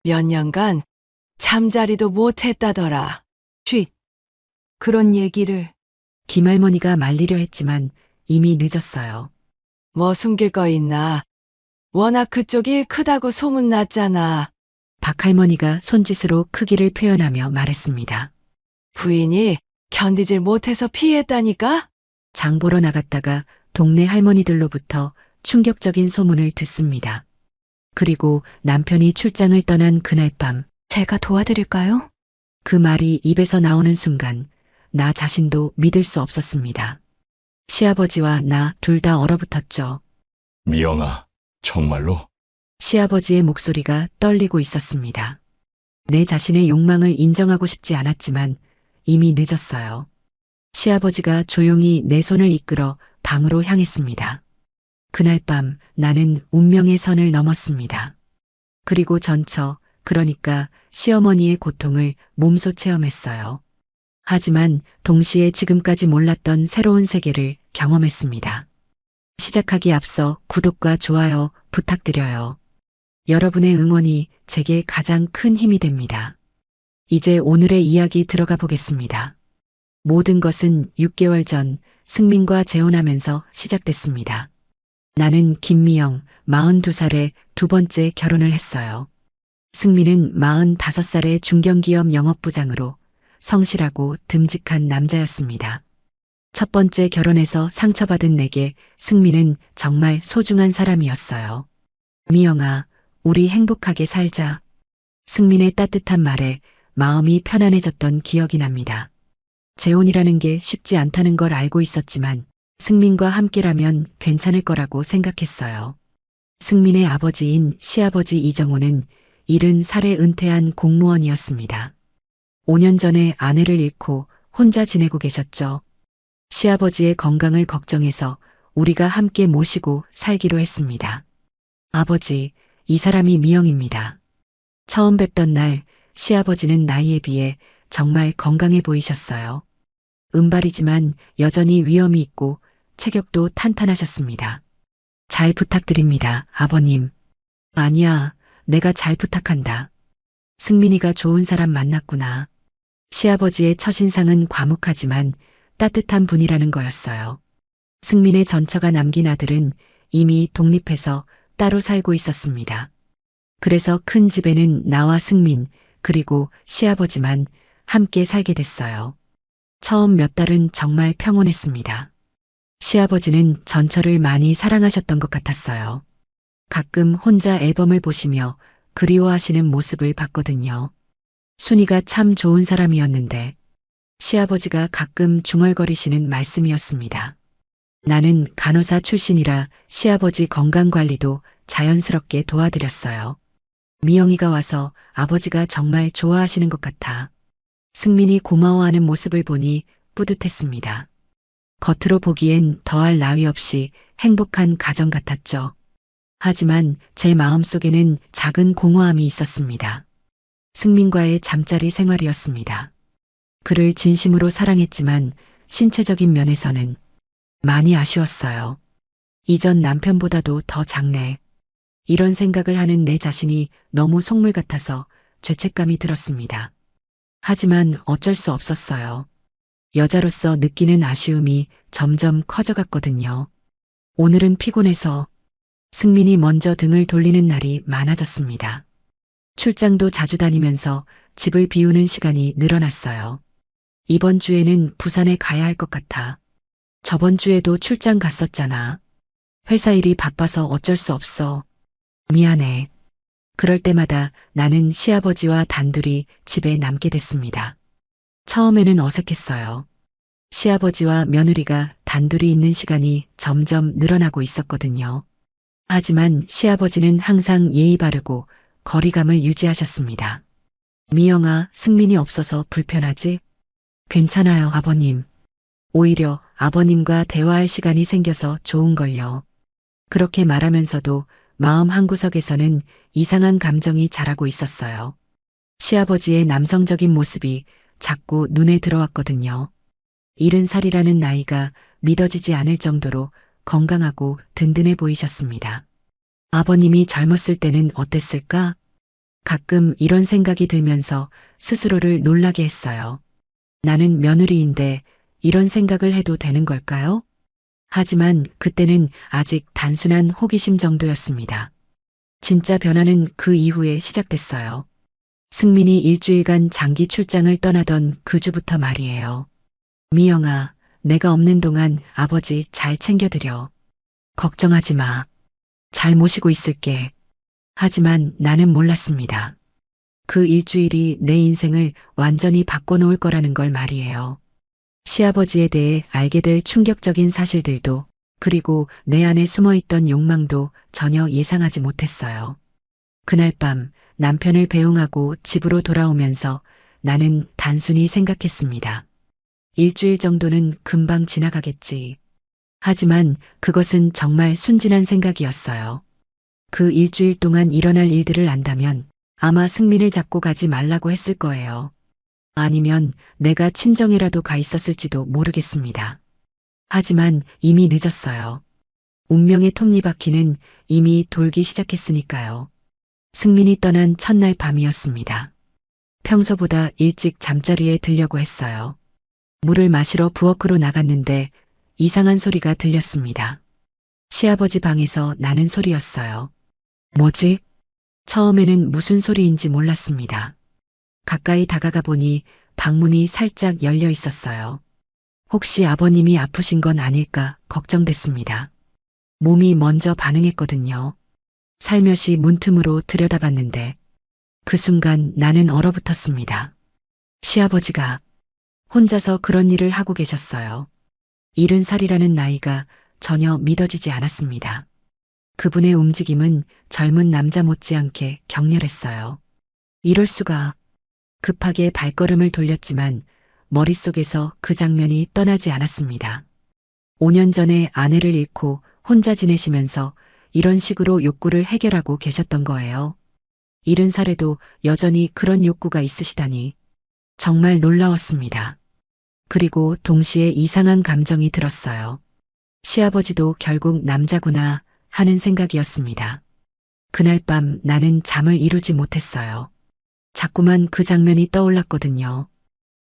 몇 년간 잠자리도 못했다더라. 쉿. 그런 얘기를. 김할머니가 말리려 했지만 이미 늦었어요. 뭐 숨길 거 있나? 워낙 그쪽이 크다고 소문났잖아. 박할머니가 손짓으로 크기를 표현하며 말했습니다. 부인이 견디질 못해서 피했다니까? 장 보러 나갔다가 동네 할머니들로부터 충격적인 소문을 듣습니다. 그리고 남편이 출장을 떠난 그날 밤, 제가 도와드릴까요? 그 말이 입에서 나오는 순간 나 자신도 믿을 수 없었습니다. 시아버지와 나 둘 다 얼어붙었죠. 미영아, 정말로? 시아버지의 목소리가 떨리고 있었습니다. 내 자신의 욕망을 인정하고 싶지 않았지만 이미 늦었어요. 시아버지가 조용히 내 손을 이끌어 방으로 향했습니다. 그날 밤 나는 운명의 선을 넘었습니다. 그리고 전처, 그러니까 시어머니의 고통을 몸소 체험했어요. 하지만 동시에 지금까지 몰랐던 새로운 세계를 경험했습니다. 시작하기 앞서 구독과 좋아요 부탁드려요. 여러분의 응원이 제게 가장 큰 힘이 됩니다. 이제 오늘의 이야기 들어가 보겠습니다. 모든 것은 6개월 전 승민과 재혼하면서 시작됐습니다. 나는 김미영, 42살에 두 번째 결혼을 했어요. 승민은 45살의 중견기업 영업부장으로 성실하고 듬직한 남자였습니다. 첫 번째 결혼에서 상처받은 내게 승민은 정말 소중한 사람이었어요. 미영아, 우리 행복하게 살자. 승민의 따뜻한 말에 마음이 편안해졌던 기억이 납니다. 재혼이라는 게 쉽지 않다는 걸 알고 있었지만 승민과 함께라면 괜찮을 거라고 생각했어요. 승민의 아버지인 시아버지 이정호는 70살에 은퇴한 공무원이었습니다. 5년 전에 아내를 잃고 혼자 지내고 계셨죠. 시아버지의 건강을 걱정해서 우리가 함께 모시고 살기로 했습니다. 아버지, 이 사람이 미영입니다. 처음 뵙던 날 시아버지는 나이에 비해 정말 건강해 보이셨어요. 은발이지만 여전히 위엄이 있고 체격도 탄탄하셨습니다. 잘 부탁드립니다, 아버님. 아니야, 내가 잘 부탁한다. 승민이가 좋은 사람 만났구나. 시아버지의 첫인상은 과묵하지만 따뜻한 분이라는 거였어요. 승민의 전처가 남긴 아들은 이미 독립해서 따로 살고 있었습니다. 그래서 큰 집에는 나와 승민, 그리고 시아버지만 함께 살게 됐어요. 처음 몇 달은 정말 평온했습니다. 시아버지는 전처를 많이 사랑하셨던 것 같았어요. 가끔 혼자 앨범을 보시며 그리워하시는 모습을 봤거든요. 순이가 참 좋은 사람이었는데 시아버지가 가끔 중얼거리시는 말씀이었습니다. 나는 간호사 출신이라 시아버지 건강관리도 자연스럽게 도와드렸어요. 미영이가 와서 아버지가 정말 좋아하시는 것 같아. 승민이 고마워하는 모습을 보니 뿌듯했습니다. 겉으로 보기엔 더할 나위 없이 행복한 가정 같았죠. 하지만 제 마음속에는 작은 공허함이 있었습니다. 승민과의 잠자리 생활이었습니다. 그를 진심으로 사랑했지만 신체적인 면에서는 많이 아쉬웠어요. 이전 남편보다도 더 작네. 이런 생각을 하는 내 자신이 너무 속물 같아서 죄책감이 들었습니다. 하지만 어쩔 수 없었어요. 여자로서 느끼는 아쉬움이 점점 커져갔거든요. 오늘은 피곤해서 승민이 먼저 등을 돌리는 날이 많아졌습니다. 출장도 자주 다니면서 집을 비우는 시간이 늘어났어요. 이번 주에는 부산에 가야 할 것 같아. 저번 주에도 출장 갔었잖아. 회사 일이 바빠서 어쩔 수 없어. 미안해. 그럴 때마다 나는 시아버지와 단둘이 집에 남게 됐습니다. 처음에는 어색했어요. 시아버지와 며느리가 단둘이 있는 시간이 점점 늘어나고 있었거든요. 하지만 시아버지는 항상 예의 바르고 거리감을 유지하셨습니다. 미영아, 승민이 없어서 불편하지? 괜찮아요, 아버님. 오히려 아버님과 대화할 시간이 생겨서 좋은걸요. 그렇게 말하면서도 마음 한구석에서는 이상한 감정이 자라고 있었어요. 시아버지의 남성적인 모습이 자꾸 눈에 들어왔거든요. 70살이라는 나이가 믿어지지 않을 정도로 건강하고 든든해 보이셨습니다. 아버님이 젊었을 때는 어땠을까? 가끔 이런 생각이 들면서 스스로를 놀라게 했어요. 나는 며느리인데 이런 생각을 해도 되는 걸까요? 하지만 그때는 아직 단순한 호기심 정도였습니다. 진짜 변화는 그 이후에 시작됐어요. 승민이 일주일간 장기 출장을 떠나던 그 주부터 말이에요. 미영아, 내가 없는 동안 아버지 잘 챙겨드려. 걱정하지 마. 잘 모시고 있을게. 하지만 나는 몰랐습니다. 그 일주일이 내 인생을 완전히 바꿔놓을 거라는 걸 말이에요. 시아버지에 대해 알게 될 충격적인 사실들도, 그리고 내 안에 숨어있던 욕망도 전혀 예상하지 못했어요. 그날 밤 남편을 배웅하고 집으로 돌아오면서 나는 단순히 생각했습니다. 일주일 정도는 금방 지나가겠지. 하지만 그것은 정말 순진한 생각이었어요. 그 일주일 동안 일어날 일들을 안다면 아마 승민을 잡고 가지 말라고 했을 거예요. 아니면 내가 친정이라도 가 있었을지도 모르겠습니다. 하지만 이미 늦었어요. 운명의 톱니바퀴는 이미 돌기 시작했으니까요. 승민이 떠난 첫날 밤이었습니다. 평소보다 일찍 잠자리에 들려고 했어요. 물을 마시러 부엌으로 나갔는데 이상한 소리가 들렸습니다. 시아버지 방에서 나는 소리였어요. 뭐지? 처음에는 무슨 소리인지 몰랐습니다. 가까이 다가가 보니 방문이 살짝 열려 있었어요. 혹시 아버님이 아프신 건 아닐까 걱정됐습니다. 몸이 먼저 반응했거든요. 살며시 문틈으로 들여다봤는데 그 순간 나는 얼어붙었습니다. 시아버지가 혼자서 그런 일을 하고 계셨어요. 70살이라는 나이가 전혀 믿어지지 않았습니다. 그분의 움직임은 젊은 남자 못지않게 격렬했어요. 이럴 수가. 급하게 발걸음을 돌렸지만 머릿속에서 그 장면이 떠나지 않았습니다. 5년 전에 아내를 잃고 혼자 지내시면서 이런 식으로 욕구를 해결하고 계셨던 거예요. 70살에도 여전히 그런 욕구가 있으시다니 정말 놀라웠습니다. 그리고 동시에 이상한 감정이 들었어요. 시아버지도 결국 남자구나 하는 생각이었습니다. 그날 밤 나는 잠을 이루지 못했어요. 자꾸만 그 장면이 떠올랐거든요.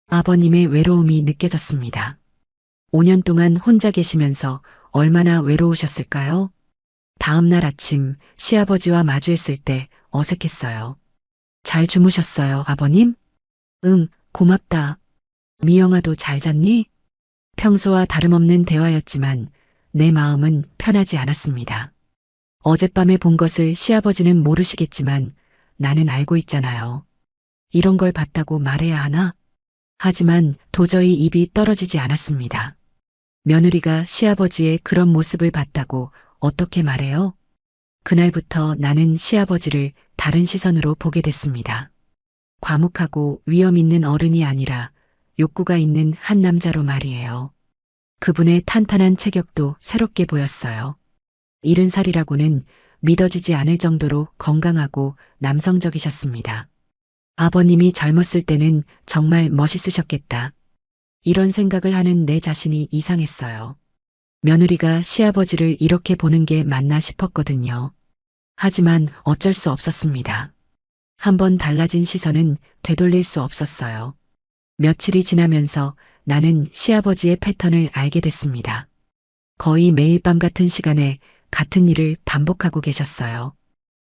아버님의 외로움이 느껴졌습니다. 5년 동안 혼자 계시면서 얼마나 외로우셨을까요? 다음 날 아침 시아버지와 마주했을 때 어색했어요. 잘 주무셨어요, 아버님? 응, 고맙다. 미영아도 잘 잤니? 평소와 다름없는 대화였지만 내 마음은 편하지 않았습니다. 어젯밤에 본 것을 시아버지는 모르시겠지만 나는 알고 있잖아요. 이런 걸 봤다고 말해야 하나? 하지만 도저히 입이 떨어지지 않았습니다. 며느리가 시아버지의 그런 모습을 봤다고 어떻게 말해요? 그날부터 나는 시아버지를 다른 시선으로 보게 됐습니다. 과묵하고 위험 있는 어른이 아니라 욕구가 있는 한 남자로 말이에요. 그분의 탄탄한 체격도 새롭게 보였어요. 70살이라고는 믿어지지 않을 정도로 건강하고 남성적이셨습니다. 아버님이 젊었을 때는 정말 멋있으셨겠다. 이런 생각을 하는 내 자신이 이상했어요. 며느리가 시아버지를 이렇게 보는 게 맞나 싶었거든요. 하지만 어쩔 수 없었습니다. 한번 달라진 시선은 되돌릴 수 없었어요. 며칠이 지나면서 나는 시아버지의 패턴을 알게 됐습니다. 거의 매일 밤 같은 시간에 같은 일을 반복하고 계셨어요.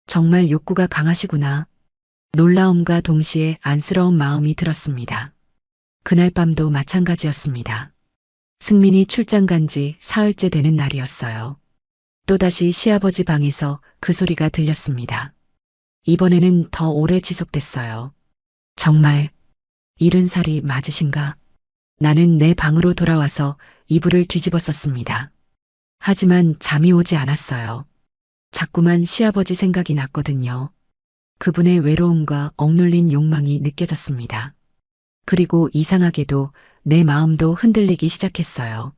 정말 욕구가 강하시구나. 놀라움과 동시에 안쓰러운 마음이 들었습니다. 그날 밤도 마찬가지였습니다. 승민이 출장 간 지 사흘째 되는 날이었어요. 또다시 시아버지 방에서 그 소리가 들렸습니다. 이번에는 더 오래 지속됐어요. 정말 70살이 맞으신가? 나는 내 방으로 돌아와서 이불을 뒤집어 썼습니다. 하지만 잠이 오지 않았어요. 자꾸만 시아버지 생각이 났거든요. 그분의 외로움과 억눌린 욕망이 느껴졌습니다. 그리고 이상하게도 내 마음도 흔들리기 시작했어요.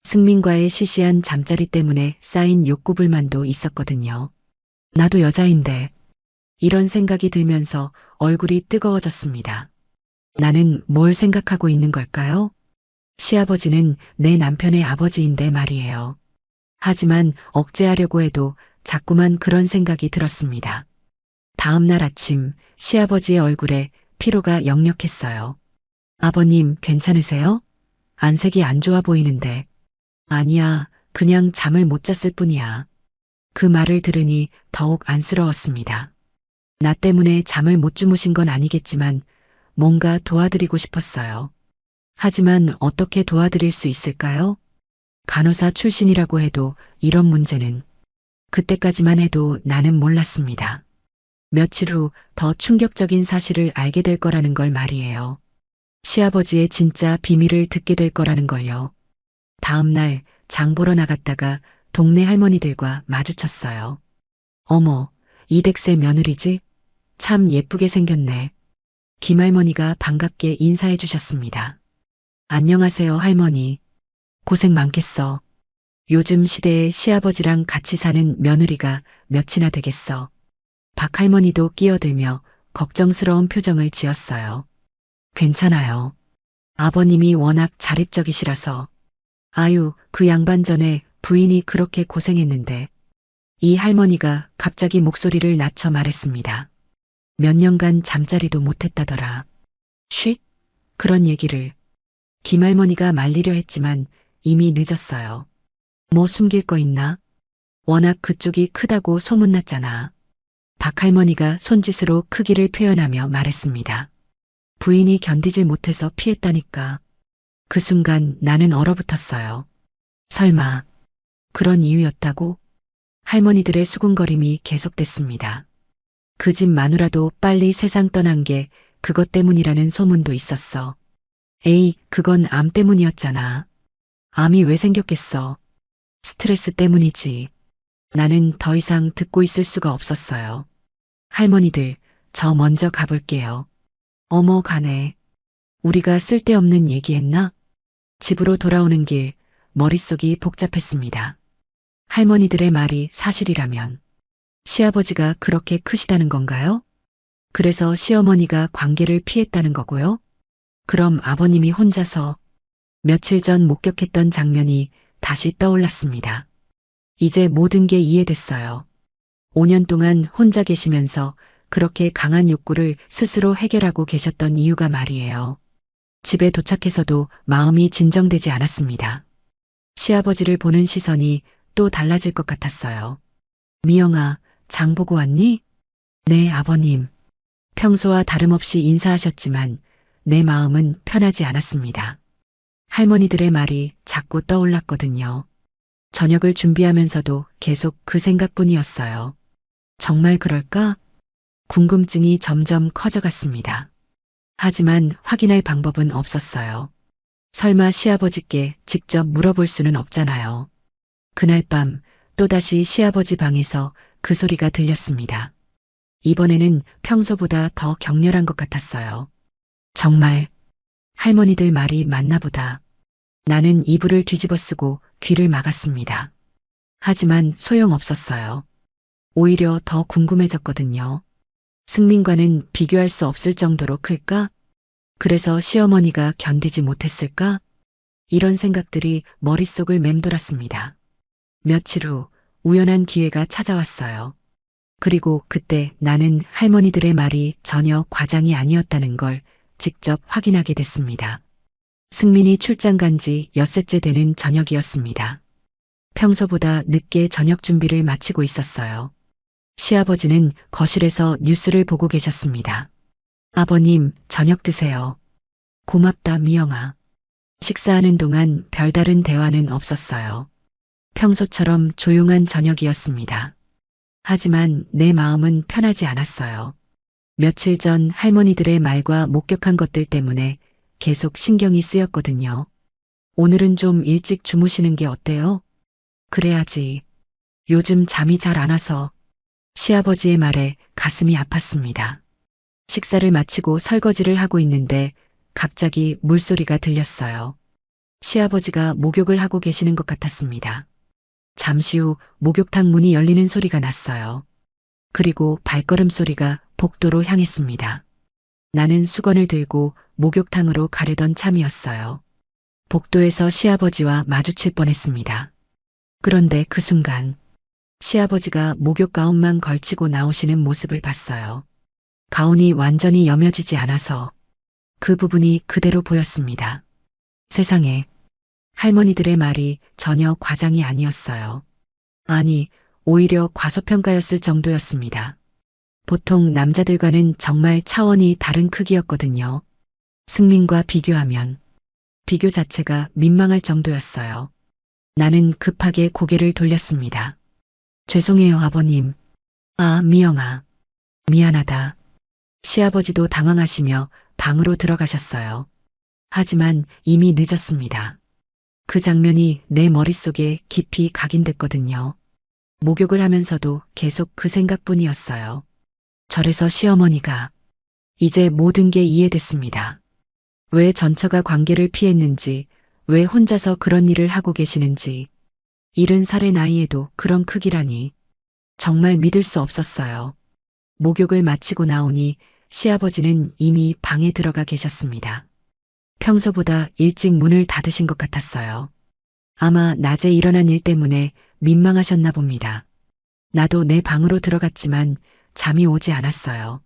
승민과의 시시한 잠자리 때문에 쌓인 욕구 불만도 있었거든요. 나도 여자인데 이런 생각이 들면서 얼굴이 뜨거워졌습니다. 나는 뭘 생각하고 있는 걸까요? 시아버지는 내 남편의 아버지인데 말이에요. 하지만 억제하려고 해도 자꾸만 그런 생각이 들었습니다. 다음 날 아침 시아버지의 얼굴에 피로가 역력했어요. 아버님 괜찮으세요? 안색이 안 좋아 보이는데. 아니야, 그냥 잠을 못 잤을 뿐이야. 그 말을 들으니 더욱 안쓰러웠습니다. 나 때문에 잠을 못 주무신 건 아니겠지만 뭔가 도와드리고 싶었어요. 하지만 어떻게 도와드릴 수 있을까요? 간호사 출신이라고 해도 이런 문제는 그때까지만 해도 나는 몰랐습니다. 며칠 후 더 충격적인 사실을 알게 될 거라는 걸 말이에요. 시아버지의 진짜 비밀을 듣게 될 거라는 걸요. 다음 날 장 보러 나갔다가 동네 할머니들과 마주쳤어요. 어머, 이댁새 며느리지? 참 예쁘게 생겼네. 김할머니가 반갑게 인사해 주셨습니다. 안녕하세요, 할머니. 고생 많겠어. 요즘 시대에 시아버지랑 같이 사는 며느리가 몇이나 되겠어. 박할머니도 끼어들며 걱정스러운 표정을 지었어요. 괜찮아요. 아버님이 워낙 자립적이시라서. 아유, 그 양반 전에 부인이 그렇게 고생했는데. 이 할머니가 갑자기 목소리를 낮춰 말했습니다. 몇 년간 잠자리도 못했다더라. 쉿? 그런 얘기를. 김할머니가 말리려 했지만 이미 늦었어요. 뭐 숨길 거 있나? 워낙 그쪽이 크다고 소문났잖아. 박할머니가 손짓으로 크기를 표현하며 말했습니다. 부인이 견디질 못해서 피했다니까. 그 순간 나는 얼어붙었어요. 설마 그런 이유였다고? 할머니들의 수군거림이 계속됐습니다. 그 집 마누라도 빨리 세상 떠난 게 그것 때문이라는 소문도 있었어. 에이, 그건 암 때문이었잖아. 암이 왜 생겼겠어? 스트레스 때문이지. 나는 더 이상 듣고 있을 수가 없었어요. 할머니들, 저 먼저 가볼게요. 어머, 가네. 우리가 쓸데없는 얘기했나? 집으로 돌아오는 길, 머릿속이 복잡했습니다. 할머니들의 말이 사실이라면 시아버지가 그렇게 크시다는 건가요? 그래서 시어머니가 관계를 피했다는 거고요? 그럼 아버님이 혼자서 며칠 전 목격했던 장면이 다시 떠올랐습니다. 이제 모든 게 이해됐어요. 5년 동안 혼자 계시면서 그렇게 강한 욕구를 스스로 해결하고 계셨던 이유가 말이에요. 집에 도착해서도 마음이 진정되지 않았습니다. 시아버지를 보는 시선이 또 달라질 것 같았어요. 미영아, 장 보고 왔니? 네, 아버님. 평소와 다름없이 인사하셨지만 내 마음은 편하지 않았습니다. 할머니들의 말이 자꾸 떠올랐거든요. 저녁을 준비하면서도 계속 그 생각뿐이었어요. 정말 그럴까? 궁금증이 점점 커져갔습니다. 하지만 확인할 방법은 없었어요. 설마 시아버지께 직접 물어볼 수는 없잖아요. 그날 밤 또다시 시아버지 방에서 그 소리가 들렸습니다. 이번에는 평소보다 더 격렬한 것 같았어요. 정말 할머니들 말이 맞나 보다. 나는 이불을 뒤집어 쓰고 귀를 막았습니다. 하지만 소용없었어요. 오히려 더 궁금해졌거든요. 승민과는 비교할 수 없을 정도로 클까? 그래서 시어머니가 견디지 못했을까? 이런 생각들이 머릿속을 맴돌았습니다. 며칠 후 우연한 기회가 찾아왔어요. 그리고 그때 나는 할머니들의 말이 전혀 과장이 아니었다는 걸 직접 확인하게 됐습니다. 승민이 출장 간 지 엿새째 되는 저녁이었습니다. 평소보다 늦게 저녁 준비를 마치고 있었어요. 시아버지는 거실에서 뉴스를 보고 계셨습니다. 아버님, 저녁 드세요. 고맙다, 미영아. 식사하는 동안 별다른 대화는 없었어요. 평소처럼 조용한 저녁이었습니다. 하지만 내 마음은 편하지 않았어요. 며칠 전 할머니들의 말과 목격한 것들 때문에 계속 신경이 쓰였거든요. 오늘은 좀 일찍 주무시는 게 어때요? 그래야지. 요즘 잠이 잘 안 와서. 시아버지의 말에 가슴이 아팠습니다. 식사를 마치고 설거지를 하고 있는데 갑자기 물소리가 들렸어요. 시아버지가 목욕을 하고 계시는 것 같았습니다. 잠시 후 목욕탕 문이 열리는 소리가 났어요. 그리고 발걸음 소리가 복도로 향했습니다. 나는 수건을 들고 목욕탕으로 가려던 참이었어요. 복도에서 시아버지와 마주칠 뻔했습니다. 그런데 그 순간 시아버지가 목욕 가운만 걸치고 나오시는 모습을 봤어요. 가운이 완전히 여며지지 않아서 그 부분이 그대로 보였습니다. 세상에, 할머니들의 말이 전혀 과장이 아니었어요. 아니, 오히려 과소평가였을 정도였습니다. 보통 남자들과는 정말 차원이 다른 크기였거든요. 승민과 비교하면 비교 자체가 민망할 정도였어요. 나는 급하게 고개를 돌렸습니다. 죄송해요, 아버님. 아, 미영아. 미안하다. 시아버지도 당황하시며 방으로 들어가셨어요. 하지만 이미 늦었습니다. 그 장면이 내 머릿속에 깊이 각인됐거든요. 목욕을 하면서도 계속 그 생각뿐이었어요. 절에서 시어머니가 이제 모든 게 이해됐습니다. 왜 전처가 관계를 피했는지, 왜 혼자서 그런 일을 하고 계시는지, 70살의 나이에도 그런 크기라니 정말 믿을 수 없었어요. 목욕을 마치고 나오니 시아버지는 이미 방에 들어가 계셨습니다. 평소보다 일찍 문을 닫으신 것 같았어요. 아마 낮에 일어난 일 때문에 민망하셨나 봅니다. 나도 내 방으로 들어갔지만 잠이 오지 않았어요.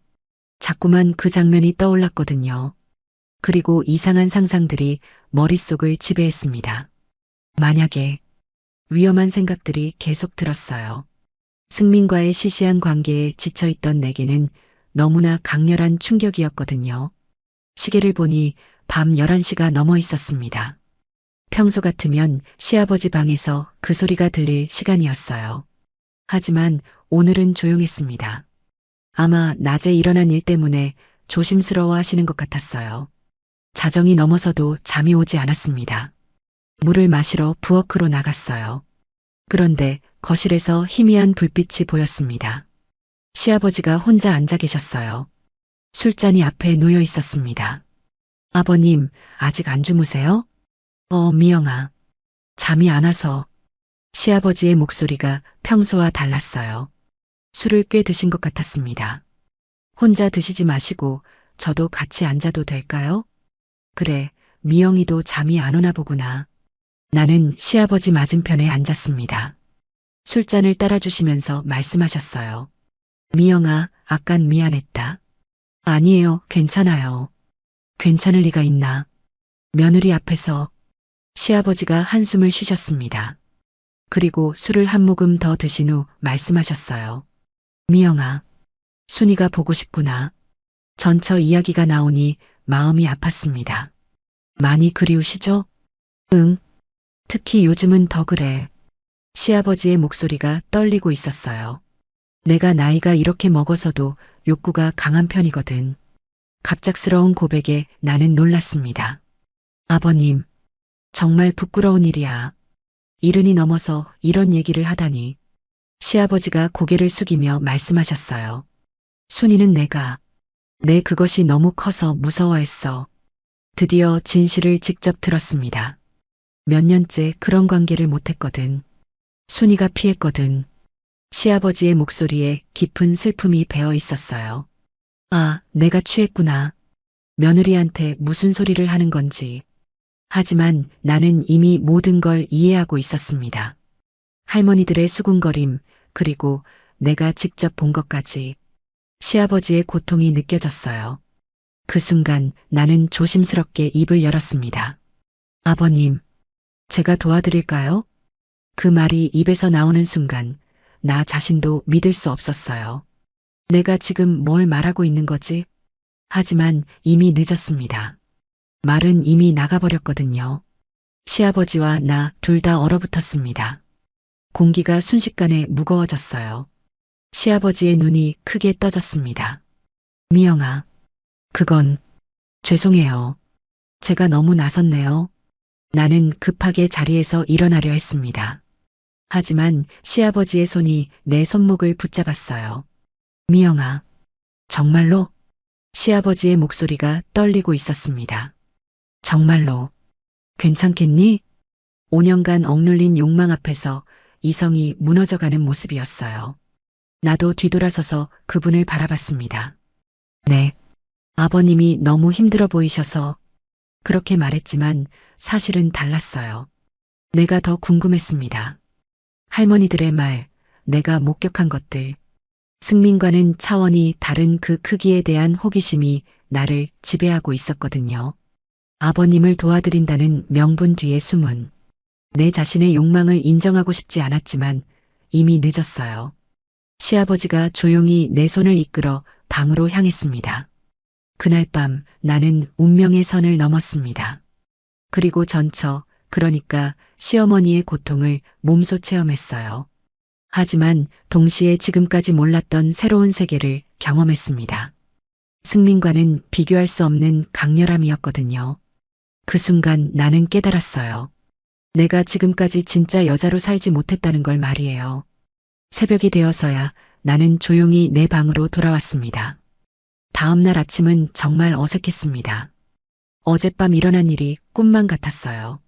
자꾸만 그 장면이 떠올랐거든요. 그리고 이상한 상상들이 머릿속을 지배했습니다. 만약에 위험한 생각들이 계속 들었어요. 승민과의 시시한 관계에 지쳐있던 내게는 너무나 강렬한 충격이었거든요. 시계를 보니 밤 11시가 넘어 있었습니다. 평소 같으면 시아버지 방에서 그 소리가 들릴 시간이었어요. 하지만 오늘은 조용했습니다. 아마 낮에 일어난 일 때문에 조심스러워 하시는 것 같았어요. 자정이 넘어서도 잠이 오지 않았습니다. 물을 마시러 부엌으로 나갔어요. 그런데 거실에서 희미한 불빛이 보였습니다. 시아버지가 혼자 앉아 계셨어요. 술잔이 앞에 놓여 있었습니다. 아버님, 아직 안 주무세요? 미영아. 잠이 안 와서. 시아버지의 목소리가 평소와 달랐어요. 술을 꽤 드신 것 같았습니다. 혼자 드시지 마시고 저도 같이 앉아도 될까요? 그래, 미영이도 잠이 안 오나 보구나. 나는 시아버지 맞은편에 앉았습니다. 술잔을 따라주시면서 말씀하셨어요. 미영아, 아깐 미안했다. 아니에요, 괜찮아요. 괜찮을 리가 있나. 며느리 앞에서. 시아버지가 한숨을 쉬셨습니다. 그리고 술을 한 모금 더 드신 후 말씀하셨어요. 미영아, 순이가 보고 싶구나. 전처 이야기가 나오니 마음이 아팠습니다. 많이 그리우시죠? 응. 특히 요즘은 더 그래. 시아버지의 목소리가 떨리고 있었어요. 내가 나이가 이렇게 먹어서도 욕구가 강한 편이거든. 갑작스러운 고백에 나는 놀랐습니다. 아버님, 정말 부끄러운 일이야. 70이 넘어서 이런 얘기를 하다니. 시아버지가 고개를 숙이며 말씀하셨어요. 순이는 내 그것이 너무 커서 무서워했어. 드디어 진실을 직접 들었습니다. 몇 년째 그런 관계를 못했거든. 순이가 피했거든. 시아버지의 목소리에 깊은 슬픔이 배어 있었어요. 아, 내가 취했구나. 며느리한테 무슨 소리를 하는 건지. 하지만 나는 이미 모든 걸 이해하고 있었습니다. 할머니들의 수군거림, 그리고 내가 직접 본 것까지. 시아버지의 고통이 느껴졌어요. 그 순간 나는 조심스럽게 입을 열었습니다. 아버님, 제가 도와드릴까요? 그 말이 입에서 나오는 순간 나 자신도 믿을 수 없었어요. 내가 지금 뭘 말하고 있는 거지? 하지만 이미 늦었습니다. 말은 이미 나가버렸거든요. 시아버지와 나 둘 다 얼어붙었습니다. 공기가 순식간에 무거워졌어요. 시아버지의 눈이 크게 떠졌습니다. 미영아, 그건 죄송해요. 제가 너무 나섰네요. 나는 급하게 자리에서 일어나려 했습니다. 하지만 시아버지의 손이 내 손목을 붙잡았어요. 미영아, 정말로? 시아버지의 목소리가 떨리고 있었습니다. 정말로. 괜찮겠니? 5년간 억눌린 욕망 앞에서 이성이 무너져가는 모습이었어요. 나도 뒤돌아서서 그분을 바라봤습니다. 네. 아버님이 너무 힘들어 보이셔서 그렇게 말했지만 사실은 달랐어요. 내가 더 궁금했습니다. 할머니들의 말, 내가 목격한 것들. 승민과는 차원이 다른 그 크기에 대한 호기심이 나를 지배하고 있었거든요. 아버님을 도와드린다는 명분 뒤에 숨은 내 자신의 욕망을 인정하고 싶지 않았지만 이미 늦었어요. 시아버지가 조용히 내 손을 이끌어 방으로 향했습니다. 그날 밤 나는 운명의 선을 넘었습니다. 그리고 그러니까 시어머니의 고통을 몸소 체험했어요. 하지만 동시에 지금까지 몰랐던 새로운 세계를 경험했습니다. 승민과는 비교할 수 없는 강렬함이었거든요. 그 순간 나는 깨달았어요. 내가 지금까지 진짜 여자로 살지 못했다는 걸 말이에요. 새벽이 되어서야 나는 조용히 내 방으로 돌아왔습니다. 다음 날 아침은 정말 어색했습니다. 어젯밤 일어난 일이 꿈만 같았어요.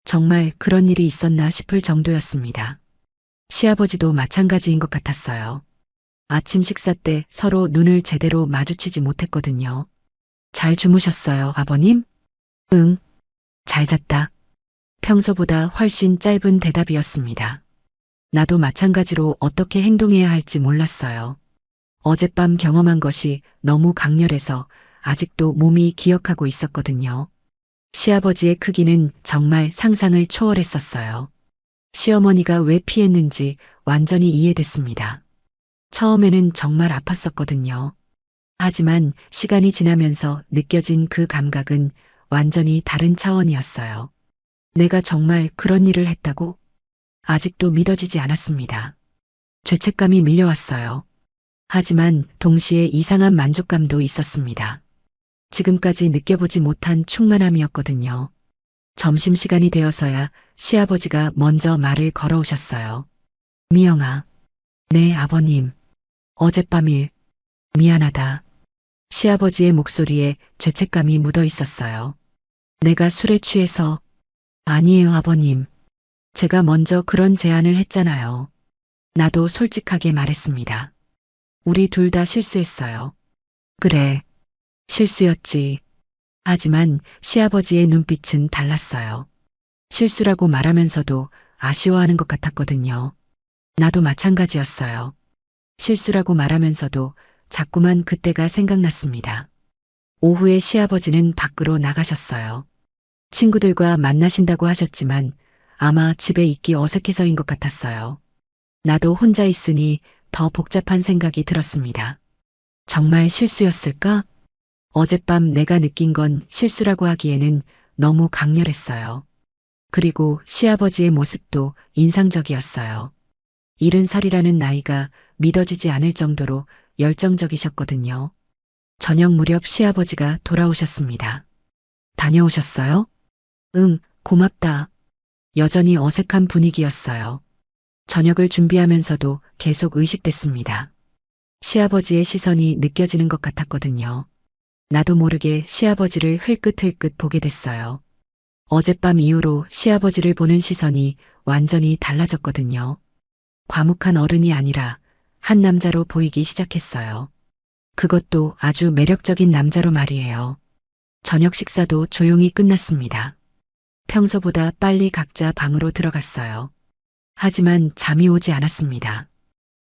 정말 그런 일이 있었나 싶을 정도였습니다. 시아버지도 마찬가지인 것 같았어요. 아침 식사 때 서로 눈을 제대로 마주치지 못했거든요. 잘 주무셨어요, 아버님? 응, 잘 잤다. 평소보다 훨씬 짧은 대답이었습니다. 나도 마찬가지로 어떻게 행동해야 할지 몰랐어요. 어젯밤 경험한 것이 너무 강렬해서 아직도 몸이 기억하고 있었거든요. 시아버지의 크기는 정말 상상을 초월했었어요. 시어머니가 왜 피했는지 완전히 이해됐습니다. 처음에는 정말 아팠었거든요. 하지만 시간이 지나면서 느껴진 그 감각은 완전히 다른 차원이었어요. 내가 정말 그런 일을 했다고? 아직도 믿어지지 않았습니다. 죄책감이 밀려왔어요. 하지만 동시에 이상한 만족감도 있었습니다. 지금까지 느껴보지 못한 충만함이었거든요. 점심시간이 되어서야 시아버지가 먼저 말을 걸어오셨어요. 미영아. 네, 아버님. 어젯밤 일, 미안하다. 시아버지의 목소리에 죄책감이 묻어 있었어요. 내가 술에 취해서. 아니에요, 아버님. 제가 먼저 그런 제안을 했잖아요. 나도 솔직하게 말했습니다. 우리 둘 다 실수했어요. 그래, 실수였지. 하지만 시아버지의 눈빛은 달랐어요. 실수라고 말하면서도 아쉬워하는 것 같았거든요. 나도 마찬가지였어요. 실수라고 말하면서도 자꾸만 그때가 생각났습니다. 오후에 시아버지는 밖으로 나가셨어요. 친구들과 만나신다고 하셨지만 아마 집에 있기 어색해서인 것 같았어요. 나도 혼자 있으니 더 복잡한 생각이 들었습니다. 정말 실수였을까? 어젯밤 내가 느낀 건 실수라고 하기에는 너무 강렬했어요. 그리고 시아버지의 모습도 인상적이었어요. 70살이라는 나이가 믿어지지 않을 정도로 열정적이셨거든요. 저녁 무렵 시아버지가 돌아오셨습니다. 다녀오셨어요? 응, 고맙다. 여전히 어색한 분위기였어요. 저녁을 준비하면서도 계속 의식됐습니다. 시아버지의 시선이 느껴지는 것 같았거든요. 나도 모르게 시아버지를 흘끗흘끗 보게 됐어요. 어젯밤 이후로 시아버지를 보는 시선이 완전히 달라졌거든요. 과묵한 어른이 아니라 한 남자로 보이기 시작했어요. 그것도 아주 매력적인 남자로 말이에요. 저녁 식사도 조용히 끝났습니다. 평소보다 빨리 각자 방으로 들어갔어요. 하지만 잠이 오지 않았습니다.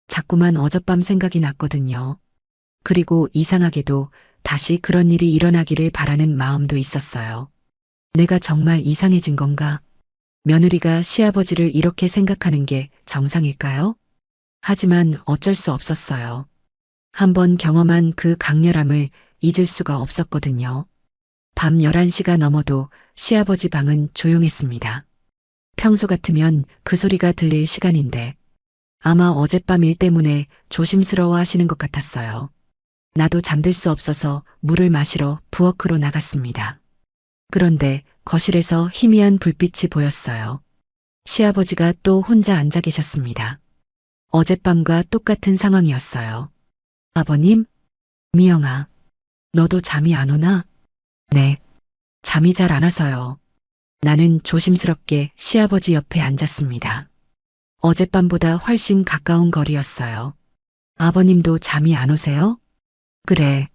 자꾸만 어젯밤 생각이 났거든요. 그리고 이상하게도 다시 그런 일이 일어나기를 바라는 마음도 있었어요. 내가 정말 이상해진 건가? 며느리가 시아버지를 이렇게 생각하는 게 정상일까요? 하지만 어쩔 수 없었어요. 한번 경험한 그 강렬함을 잊을 수가 없었거든요. 밤 11시가 넘어도 시아버지 방은 조용했습니다. 평소 같으면 그 소리가 들릴 시간인데 아마 어젯밤 일 때문에 조심스러워 하시는 것 같았어요. 나도 잠들 수 없어서 물을 마시러 부엌으로 나갔습니다. 그런데 거실에서 희미한 불빛이 보였어요. 시아버지가 또 혼자 앉아 계셨습니다. 어젯밤과 똑같은 상황이었어요. 아버님? 미영아, 너도 잠이 안 오나? 네, 잠이 잘 안 와서요. 나는 조심스럽게 시아버지 옆에 앉았습니다. 어젯밤보다 훨씬 가까운 거리였어요. 아버님도 잠이 안 오세요? 그래,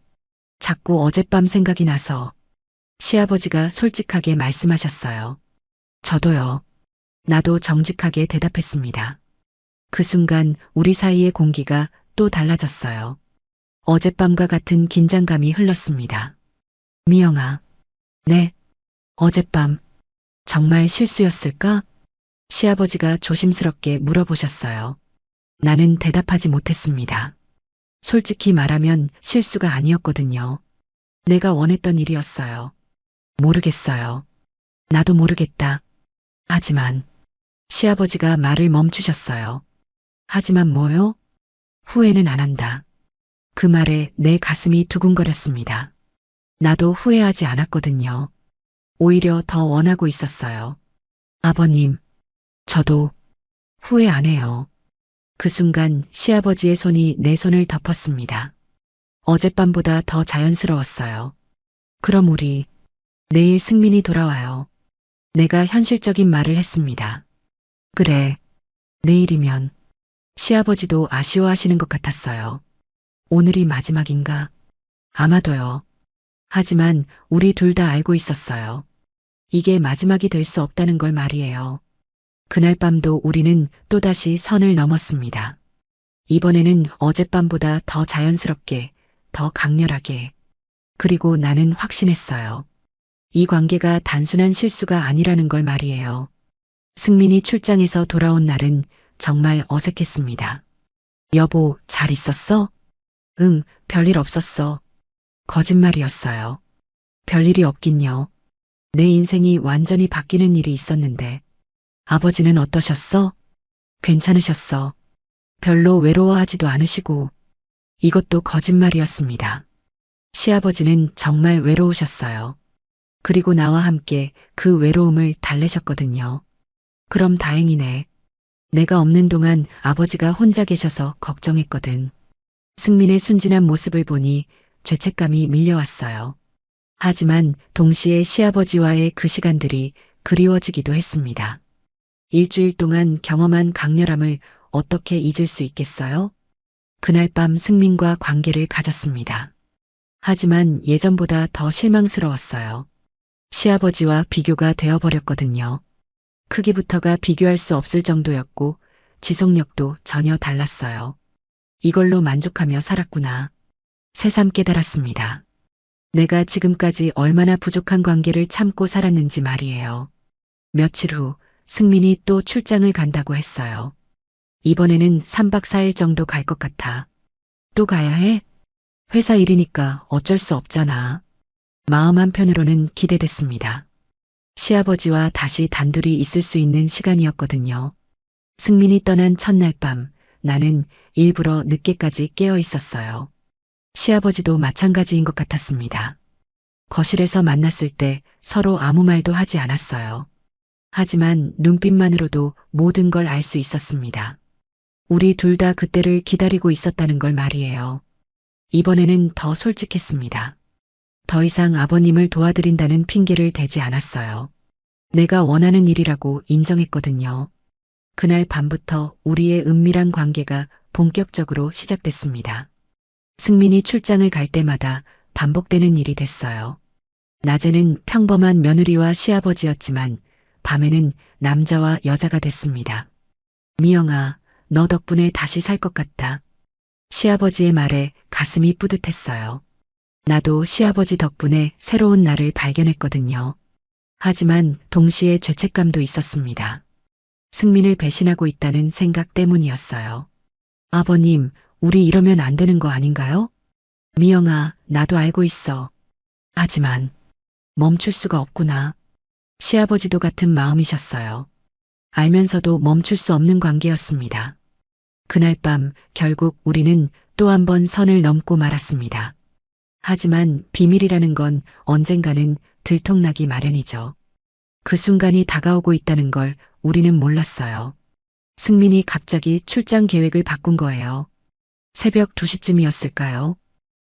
자꾸 어젯밤 생각이 나서. 시아버지가 솔직하게 말씀하셨어요. 저도요. 나도 정직하게 대답했습니다. 그 순간 우리 사이의 공기가 또 달라졌어요. 어젯밤과 같은 긴장감이 흘렀습니다. 미영아, 네, 어젯밤 정말 실수였을까? 시아버지가 조심스럽게 물어보셨어요. 나는 대답하지 못했습니다. 솔직히 말하면 실수가 아니었거든요. 내가 원했던 일이었어요. 모르겠어요. 나도 모르겠다. 하지만 시아버지가 말을 멈추셨어요. 하지만 뭐요? 후회는 안 한다. 그 말에 내 가슴이 두근거렸습니다. 나도 후회하지 않았거든요. 오히려 더 원하고 있었어요. 아버님, 저도 후회 안 해요. 그 순간 시아버지의 손이 내 손을 덮었습니다. 어젯밤보다 더 자연스러웠어요. 그럼 우리 내일 승민이 돌아와요. 내가 현실적인 말을 했습니다. 그래, 내일이면 시아버지도 아쉬워하시는 것 같았어요. 오늘이 마지막인가? 아마도요. 하지만 우리 둘 다 알고 있었어요. 이게 마지막이 될 수 없다는 걸 말이에요. 그날 밤도 우리는 또다시 선을 넘었습니다. 이번에는 어젯밤보다 더 자연스럽게, 더 강렬하게. 그리고 나는 확신했어요. 이 관계가 단순한 실수가 아니라는 걸 말이에요. 승민이 출장에서 돌아온 날은 정말 어색했습니다. 여보, 잘 있었어? 응, 별일 없었어. 거짓말이었어요. 별일이 없긴요. 내 인생이 완전히 바뀌는 일이 있었는데. 아버지는 어떠셨어? 괜찮으셨어. 별로 외로워하지도 않으시고. 이것도 거짓말이었습니다. 시아버지는 정말 외로우셨어요. 그리고 나와 함께 그 외로움을 달래셨거든요. 그럼 다행이네. 내가 없는 동안 아버지가 혼자 계셔서 걱정했거든. 승민의 순진한 모습을 보니 죄책감이 밀려왔어요. 하지만 동시에 시아버지와의 그 시간들이 그리워지기도 했습니다. 일주일 동안 경험한 강렬함을 어떻게 잊을 수 있겠어요? 그날 밤 승민과 관계를 가졌습니다. 하지만 예전보다 더 실망스러웠어요. 시아버지와 비교가 되어버렸거든요. 크기부터가 비교할 수 없을 정도였고 지속력도 전혀 달랐어요. 이걸로 만족하며 살았구나. 새삼 깨달았습니다. 내가 지금까지 얼마나 부족한 관계를 참고 살았는지 말이에요. 며칠 후 승민이 또 출장을 간다고 했어요. 이번에는 3박 4일 정도 갈 것 같아. 또 가야 해? 회사 일이니까 어쩔 수 없잖아. 마음 한편으로는 기대됐습니다. 시아버지와 다시 단둘이 있을 수 있는 시간이었거든요. 승민이 떠난 첫날 밤 나는 일부러 늦게까지 깨어 있었어요. 시아버지도 마찬가지인 것 같았습니다. 거실에서 만났을 때 서로 아무 말도 하지 않았어요. 하지만 눈빛만으로도 모든 걸 알 수 있었습니다. 우리 둘 다 그때를 기다리고 있었다는 걸 말이에요. 이번에는 더 솔직했습니다. 더 이상 아버님을 도와드린다는 핑계를 대지 않았어요. 내가 원하는 일이라고 인정했거든요. 그날 밤부터 우리의 은밀한 관계가 본격적으로 시작됐습니다. 승민이 출장을 갈 때마다 반복되는 일이 됐어요. 낮에는 평범한 며느리와 시아버지였지만 밤에는 남자와 여자가 됐습니다. 미영아, 너 덕분에 다시 살 것 같다. 시아버지의 말에 가슴이 뿌듯했어요. 나도 시아버지 덕분에 새로운 나를 발견했거든요. 하지만 동시에 죄책감도 있었습니다. 승민을 배신하고 있다는 생각 때문이었어요. 아버님, 우리 이러면 안 되는 거 아닌가요? 미영아, 나도 알고 있어. 하지만 멈출 수가 없구나. 시아버지도 같은 마음이셨어요. 알면서도 멈출 수 없는 관계였습니다. 그날 밤 결국 우리는 또 한 번 선을 넘고 말았습니다. 하지만 비밀이라는 건 언젠가는 들통나기 마련이죠. 그 순간이 다가오고 있다는 걸 우리는 몰랐어요. 승민이 갑자기 출장 계획을 바꾼 거예요. 새벽 2시쯤이었을까요?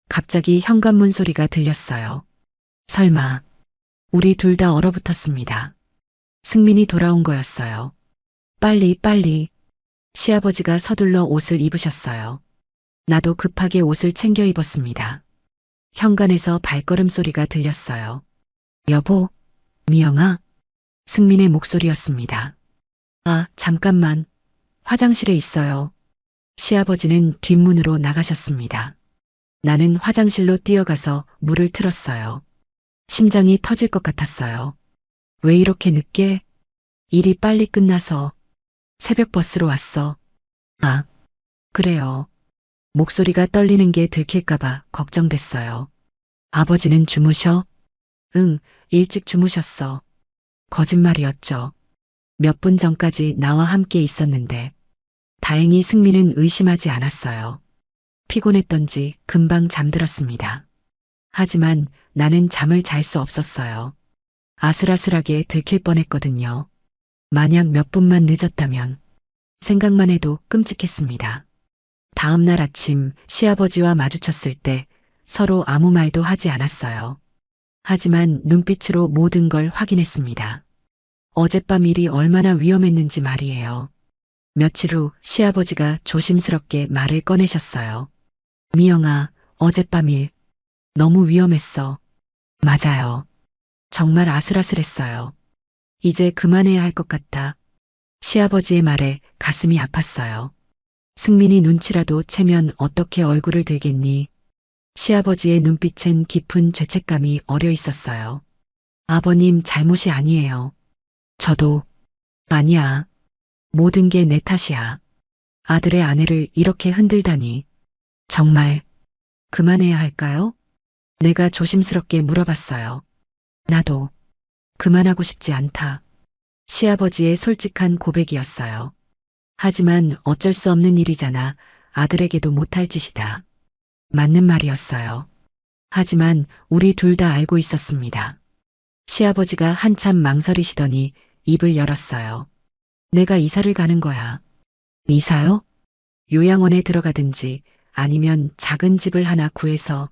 갑자기 현관문 소리가 들렸어요. 설마, 우리 둘 다 얼어붙었습니다. 승민이 돌아온 거였어요. 빨리, 빨리. 시아버지가 서둘러 옷을 입으셨어요. 나도 급하게 옷을 챙겨 입었습니다. 현관에서 발걸음 소리가 들렸어요. 여보, 미영아. 승민의 목소리였습니다. 아, 잠깐만. 화장실에 있어요. 시아버지는 뒷문으로 나가셨습니다. 나는 화장실로 뛰어가서 물을 틀었어요. 심장이 터질 것 같았어요. 왜 이렇게 늦게? 일이 빨리 끝나서 새벽 버스로 왔어. 아, 그래요. 목소리가 떨리는 게 들킬까봐 걱정됐어요. 아버지는 주무셔? 응, 일찍 주무셨어. 거짓말이었죠. 몇 분 전까지 나와 함께 있었는데 다행히 승민은 의심하지 않았어요. 피곤했던지 금방 잠들었습니다. 하지만 나는 잠을 잘 수 없었어요. 아슬아슬하게 들킬 뻔했거든요. 만약 몇 분만 늦었다면 생각만 해도 끔찍했습니다. 다음 날 아침 시아버지와 마주쳤을 때 서로 아무 말도 하지 않았어요. 하지만 눈빛으로 모든 걸 확인했습니다. 어젯밤 일이 얼마나 위험했는지 말이에요. 며칠 후 시아버지가 조심스럽게 말을 꺼내셨어요. 미영아, 어젯밤 일 너무 위험했어. 맞아요. 정말 아슬아슬했어요. 이제 그만해야 할 것 같아. 시아버지의 말에 가슴이 아팠어요. 승민이 눈치라도 채면 어떻게 얼굴을 들겠니? 시아버지의 눈빛엔 깊은 죄책감이 어려 있었어요. 아버님 잘못이 아니에요. 저도 아니야. 모든 게 내 탓이야. 아들의 아내를 이렇게 흔들다니. 정말 그만해야 할까요? 내가 조심스럽게 물어봤어요. 나도 그만하고 싶지 않다. 시아버지의 솔직한 고백이었어요. 하지만 어쩔 수 없는 일이잖아. 아들에게도 못할 짓이다. 맞는 말이었어요. 하지만 우리 둘 다 알고 있었습니다. 시아버지가 한참 망설이시더니 입을 열었어요. 내가 이사를 가는 거야. 이사요? 요양원에 들어가든지 아니면 작은 집을 하나 구해서.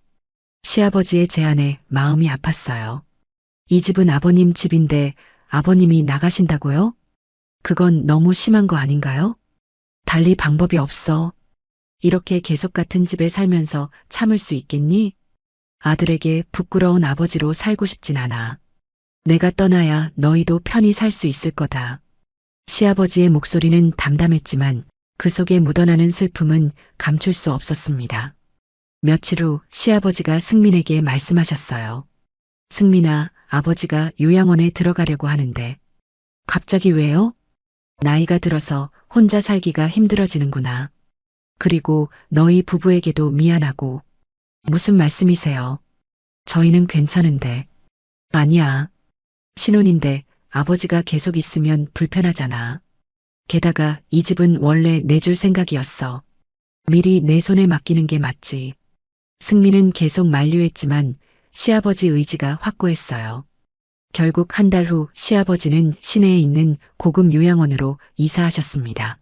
시아버지의 제안에 마음이 아팠어요. 이 집은 아버님 집인데 아버님이 나가신다고요? 그건 너무 심한 거 아닌가요? 달리 방법이 없어. 이렇게 계속 같은 집에 살면서 참을 수 있겠니? 아들에게 부끄러운 아버지로 살고 싶진 않아. 내가 떠나야 너희도 편히 살 수 있을 거다. 시아버지의 목소리는 담담했지만 그 속에 묻어나는 슬픔은 감출 수 없었습니다. 며칠 후 시아버지가 승민에게 말씀하셨어요. 승민아, 아버지가 요양원에 들어가려고 하는데. 갑자기 왜요? 나이가 들어서 혼자 살기가 힘들어지는구나. 그리고 너희 부부에게도 미안하고. 무슨 말씀이세요? 저희는 괜찮은데. 아니야. 신혼인데 아버지가 계속 있으면 불편하잖아. 게다가 이 집은 원래 내줄 생각이었어. 미리 내 손에 맡기는 게 맞지. 승민은 계속 만류했지만 시아버지 의지가 확고했어요. 결국 한 달 후 시아버지는 시내에 있는 고급 요양원으로 이사하셨습니다.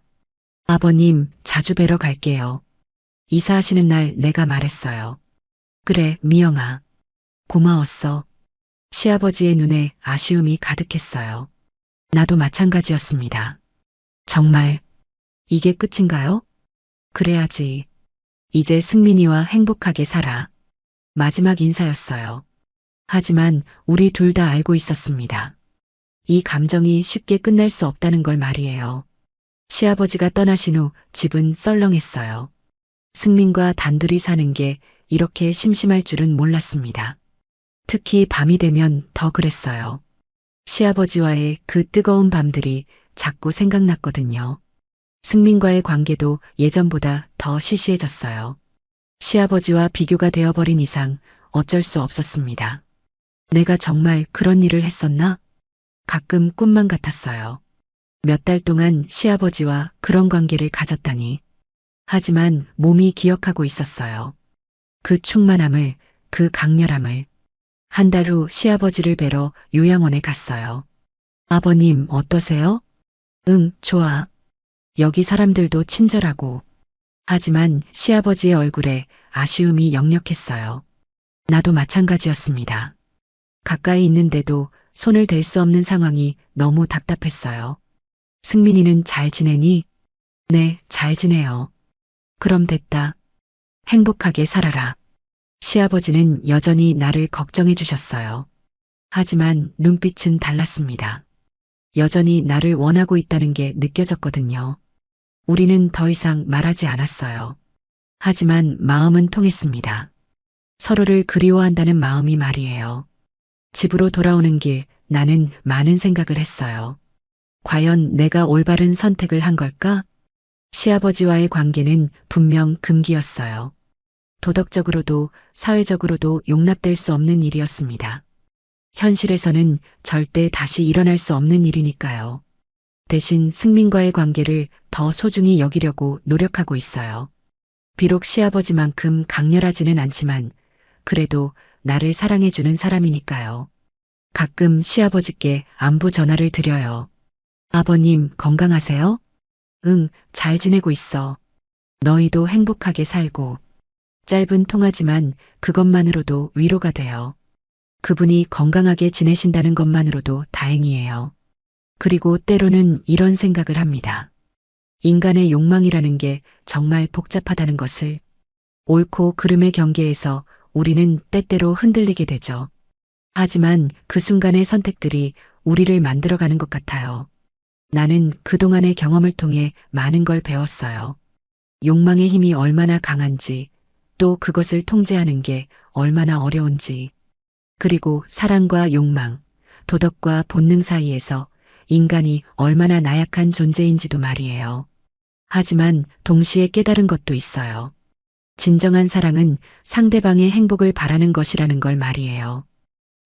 아버님, 자주 뵈러 갈게요. 이사하시는 날 내가 말했어요. 그래, 미영아. 고마웠어. 시아버지의 눈에 아쉬움이 가득했어요. 나도 마찬가지였습니다. 정말 이게 끝인가요? 그래야지. 이제 승민이와 행복하게 살아. 마지막 인사였어요. 하지만 우리 둘 다 알고 있었습니다. 이 감정이 쉽게 끝날 수 없다는 걸 말이에요. 시아버지가 떠나신 후 집은 썰렁했어요. 승민과 단둘이 사는 게 이렇게 심심할 줄은 몰랐습니다. 특히 밤이 되면 더 그랬어요. 시아버지와의 그 뜨거운 밤들이 자꾸 생각났거든요. 승민과의 관계도 예전보다 더 시시해졌어요. 시아버지와 비교가 되어버린 이상 어쩔 수 없었습니다. 내가 정말 그런 일을 했었나? 가끔 꿈만 같았어요. 몇 달 동안 시아버지와 그런 관계를 가졌다니. 하지만 몸이 기억하고 있었어요. 그 충만함을, 그 강렬함을. 한 달 후 시아버지를 뵈러 요양원에 갔어요. 아버님 어떠세요? 응, 좋아. 여기 사람들도 친절하고. 하지만 시아버지의 얼굴에 아쉬움이 역력했어요. 나도 마찬가지였습니다. 가까이 있는데도 손을 댈 수 없는 상황이 너무 답답했어요. 승민이는 잘 지내니? 네, 잘 지내요. 그럼 됐다. 행복하게 살아라. 시아버지는 여전히 나를 걱정해 주셨어요. 하지만 눈빛은 달랐습니다. 여전히 나를 원하고 있다는 게 느껴졌거든요. 우리는 더 이상 말하지 않았어요. 하지만 마음은 통했습니다. 서로를 그리워한다는 마음이 말이에요. 집으로 돌아오는 길 나는 많은 생각을 했어요. 과연 내가 올바른 선택을 한 걸까? 시아버지와의 관계는 분명 금기였어요. 도덕적으로도 사회적으로도 용납될 수 없는 일이었습니다. 현실에서는 절대 다시 일어날 수 없는 일이니까요. 대신 승민과의 관계를 더 소중히 여기려고 노력하고 있어요. 비록 시아버지만큼 강렬하지는 않지만 그래도 나를 사랑해주는 사람이니까요. 가끔 시아버지께 안부 전화를 드려요. 아버님 건강하세요? 응, 잘 지내고 있어. 너희도 행복하게 살고. 짧은 통화지만 그것만으로도 위로가 돼요. 그분이 건강하게 지내신다는 것만으로도 다행이에요. 그리고 때로는 이런 생각을 합니다. 인간의 욕망이라는 게 정말 복잡하다는 것을. 옳고 그름의 경계에서 우리는 때때로 흔들리게 되죠. 하지만 그 순간의 선택들이 우리를 만들어가는 것 같아요. 나는 그동안의 경험을 통해 많은 걸 배웠어요. 욕망의 힘이 얼마나 강한지, 또 그것을 통제하는 게 얼마나 어려운지, 그리고 사랑과 욕망, 도덕과 본능 사이에서 인간이 얼마나 나약한 존재인지도 말이에요. 하지만 동시에 깨달은 것도 있어요. 진정한 사랑은 상대방의 행복을 바라는 것이라는 걸 말이에요.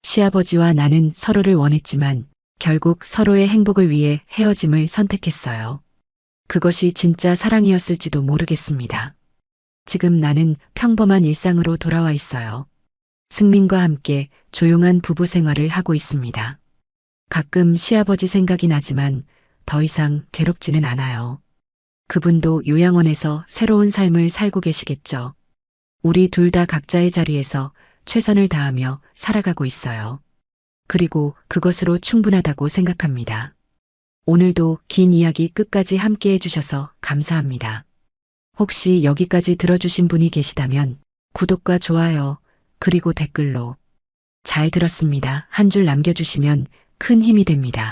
시아버지와 나는 서로를 원했지만 결국 서로의 행복을 위해 헤어짐을 선택했어요. 그것이 진짜 사랑이었을지도 모르겠습니다. 지금 나는 평범한 일상으로 돌아와 있어요. 승민과 함께 조용한 부부 생활을 하고 있습니다. 가끔 시아버지 생각이 나지만 더 이상 괴롭지는 않아요. 그분도 요양원에서 새로운 삶을 살고 계시겠죠. 우리 둘 다 각자의 자리에서 최선을 다하며 살아가고 있어요. 그리고 그것으로 충분하다고 생각합니다. 오늘도 긴 이야기 끝까지 함께 해주셔서 감사합니다. 혹시 여기까지 들어주신 분이 계시다면 구독과 좋아요, 그리고 댓글로 잘 들었습니다. 한 줄 남겨주시면 큰 힘이 됩니다.